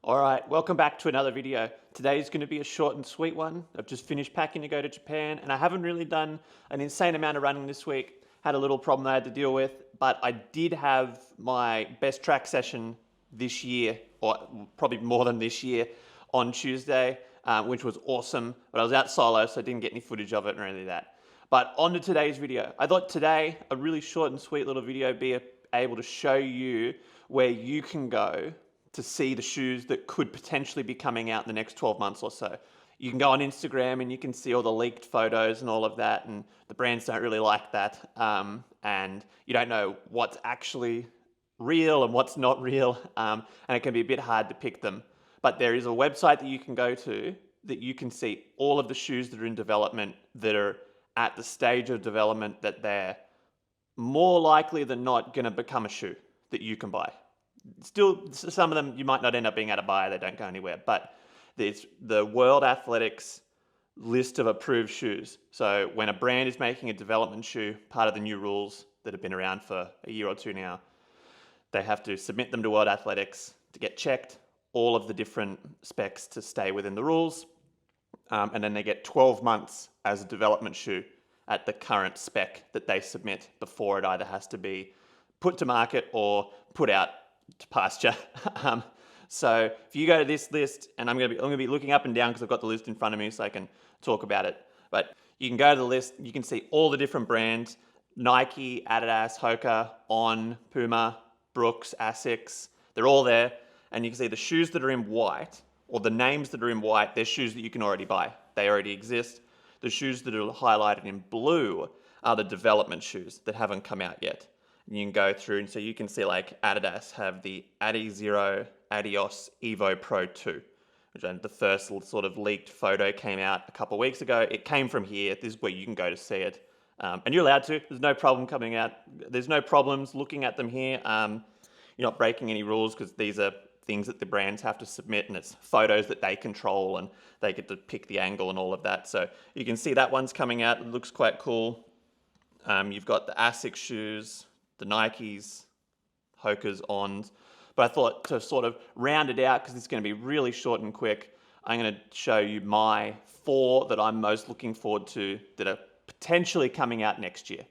All right, welcome back to another video. Today is going to be a short and sweet one. I've just finished packing to go to Japan and I haven't really done an insane amount of running this week. Had a little problem I had to deal with, but I did have my best track session this year, or probably more than this year, on Tuesday, which was awesome. But I was out solo, so I didn't get any footage of it or any of that. But on to today's video. I thought today, a really short and sweet little video, be able to show you where you can go to see the shoes that could potentially be coming out in the next 12 months or so. You can go on Instagram and you can see all the leaked photos and all of that, and the brands don't really like that. And you don't know what's actually real and what's not real, and it can be a bit hard to pick them. But there is a website that you can go to that you can see all of the shoes that are in development, that are at the stage of development that they're more likely than not going to become a shoe that you can buy. Still, some of them you might not end up being able to buy, they don't go anywhere, but there's the World Athletics list of approved shoes. So when a brand is making a development shoe, part of the new rules that have been around for a year or two now, they have to submit them to World Athletics to get checked, all of the different specs to stay within the rules, and then they get 12 months as a development shoe at the current spec that they submit before it either has to be put to market or put out to pasture. So if you go to this list, and I'm going to be looking up and down because I've got the list in front of me so I can talk about it. But you can go to the list, you can see all the different brands: Nike, Adidas, Hoka, On, Puma, Brooks, Asics. They're all there, and you can see the shoes that are in white, or the names that are in white, they're shoes that you can already buy. They already exist. The shoes that are highlighted in blue are the development shoes that haven't come out yet. You can go through, and so you can see like Adidas have the Adios Evo Pro 2, which the first sort of leaked photo came out a couple of weeks ago. It came from here. This is where you can go to see it. And you're allowed to. There's no problem coming out. There's no problems looking at them here. You're not breaking any rules because these are things that the brands have to submit, and it's photos that they control and they get to pick the angle and all of that. So you can see that one's coming out. It looks quite cool. You've got the Asics shoes, the Nikes, Hokas, Ons. But I thought to sort of round it out, because it's going to be really short and quick, I'm going to show you my 4 that I'm most looking forward to that are potentially coming out next year.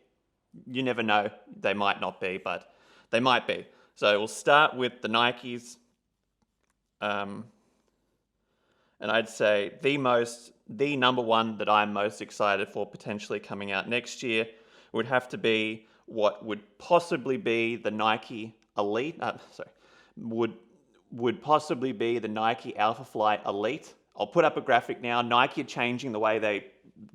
You never know. They might not be, but they might be. So we'll start with the Nikes. And I'd say the number one that I'm most excited for potentially coming out next year would have to be what would possibly be the Nike Elite. Would possibly be the Nike Aphafly Elite. I'll put up a graphic now. Nike are changing the way they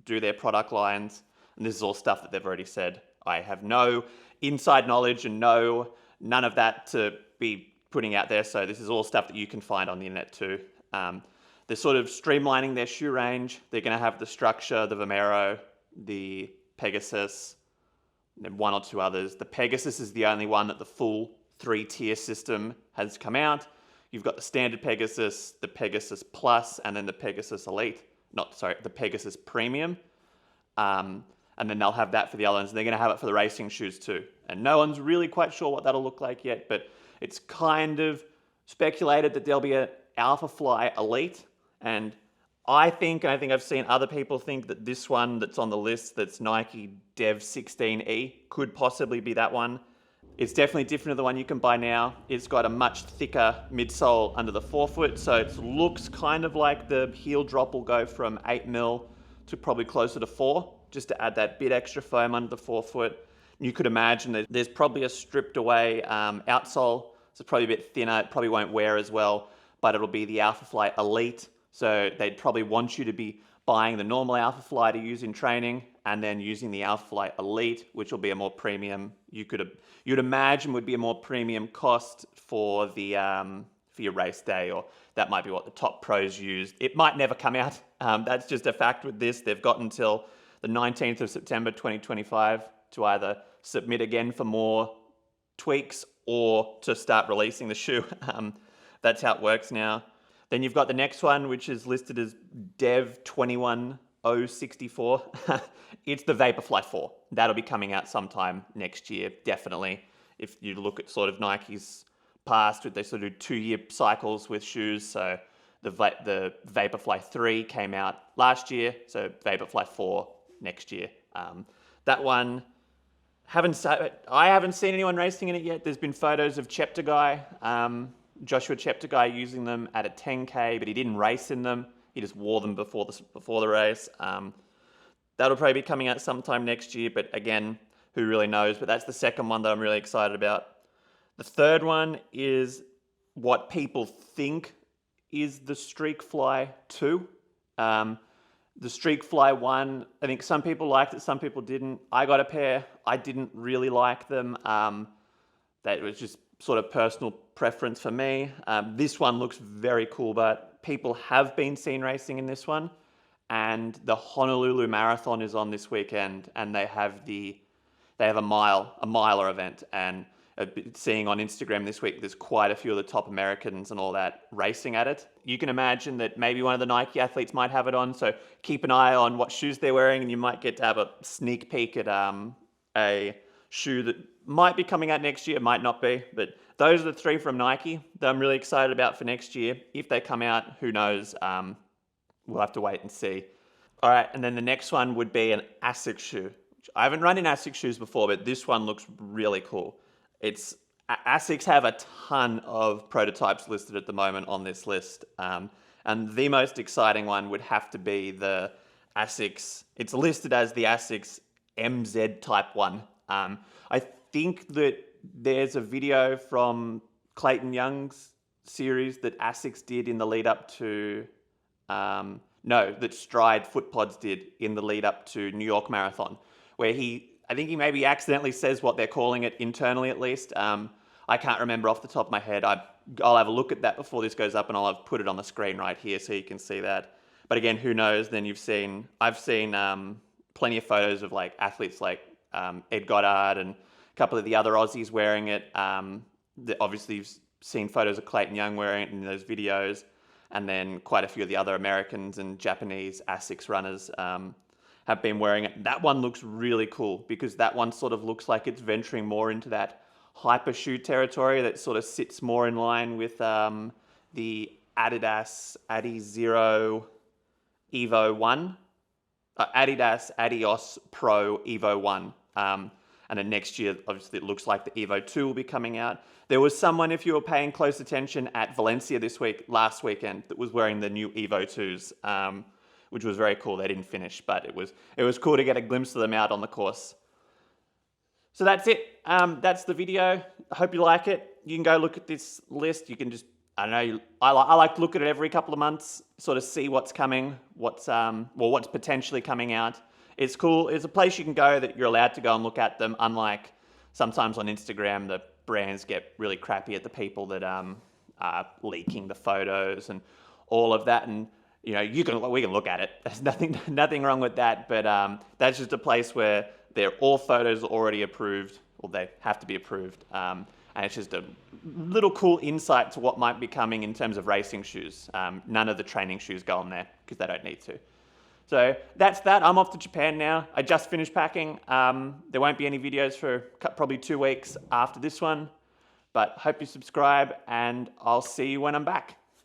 do their product lines, and this is all stuff that they've already said. I have no inside knowledge and none of that to be putting out there, so this is all stuff that you can find on the internet too. They're sort of streamlining their shoe range. They're going to have the Structure, the Vomero, the Pegasus, and then one or two others. The Pegasus is the only one that the full 3-tier system has come out. You've got the standard Pegasus, the Pegasus Plus, and then the Pegasus Elite. The Pegasus Premium. And then they'll have that for the other ones. They're going to have it for the racing shoes too. And no one's really quite sure what that'll look like yet, but it's kind of speculated that there'll be an Aphafly Elite. And I think I've seen other people think that this one that's on the list, that's Nike Dev 16E, could possibly be that one. It's definitely different to the one you can buy now. It's got a much thicker midsole under the forefoot, so it looks kind of like the heel drop will go from 8mm to probably closer to 4, just to add that bit extra foam under the forefoot. You could imagine that there's probably a stripped away outsole, so it's probably a bit thinner. It probably won't wear as well, but it'll be the Aphafly Elite. So they'd probably want you to be buying the normal Aphafly to use in training, and then using the Aphafly Elite, which will be a more premium. You'd imagine would be a more premium cost for the for your race day, or that might be what the top pros use. It might never come out. That's just a fact with this. They've got until the 19th of September 2025 to either submit again for more tweaks or to start releasing the shoe. That's how it works now. Then you've got the next one, which is listed as Dev 21064. It's the Vaporfly 4. That'll be coming out sometime next year, definitely. If you look at sort of Nike's past, they sort of do 2-year cycles with shoes. So the Vaporfly 3 came out last year, so Vaporfly 4 next year. That one, I haven't seen anyone racing in it yet. There's been photos of Cheptegei, Joshua Cheptegei using them at a 10K, but he didn't race in them. He just wore them before the race. That'll probably be coming out sometime next year, but again, who really knows? But that's the second one that I'm really excited about. The third one is what people think is the Streakfly 2. The Streakfly 1, I think some people liked it, some people didn't. I got a pair. I didn't really like them. That was just sort of personal preference for me. This one looks very cool, but people have been seen racing in this one. And the Honolulu Marathon is on this weekend, and they have a miler event. And seeing on Instagram this week, there's quite a few of the top Americans and all that racing at it. You can imagine that maybe one of the Nike athletes might have it on, so keep an eye on what shoes they're wearing, and you might get to have a sneak peek at a shoe that might be coming out next year, might not be. But those are the 3 from Nike that I'm really excited about for next year. If they come out, who knows? We'll have to wait and see. All right, and then the next one would be an Asics shoe. I haven't run in Asics shoes before, but this one looks really cool. Asics have a ton of prototypes listed at the moment on this list. And the most exciting one would have to be the Asics. It's listed as the Asics MZ Type 1. I think that there's a video from Clayton Young's series that Asics did in the lead up to, that Stride Footpods did in the lead up to New York Marathon, where I think he maybe accidentally says what they're calling it internally at least. I can't remember off the top of my head. I'll have a look at that before this goes up, and I'll have put it on the screen right here so you can see that. But again, who knows? Then I've seen plenty of photos of like athletes like Ed Goddard and a couple of the other Aussies wearing it. Obviously, you've seen photos of Clayton Young wearing it in those videos, and then quite a few of the other Americans and Japanese Asics runners have been wearing it. That one looks really cool because that one sort of looks like it's venturing more into that hyper shoe territory that sort of sits more in line with the Adidas Adios Evo 1, Adidas Adios Pro Evo 1. And then next year, obviously, it looks like the Evo 2 will be coming out. There was someone, if you were paying close attention at Valencia last weekend, that was wearing the new Evo 2s, which was very cool. They didn't finish, but it was cool to get a glimpse of them out on the course. So that's it. That's the video. I hope you like it. You can go look at this list. You can just, I don't know, I like to look at it every couple of months, sort of see what's coming, what's potentially coming out. It's cool. It's a place you can go that you're allowed to go and look at them, unlike sometimes on Instagram, the brands get really crappy at the people that are leaking the photos and all of that. And you know, we can look at it. There's nothing wrong with that. But that's just a place where all photos are already approved, or they have to be approved. And it's just a little cool insight to what might be coming in terms of racing shoes. None of the training shoes go on there because they don't need to. So that's that. I'm off to Japan now. I just finished packing. There won't be any videos for probably 2 weeks after this one. But hope you subscribe, and I'll see you when I'm back.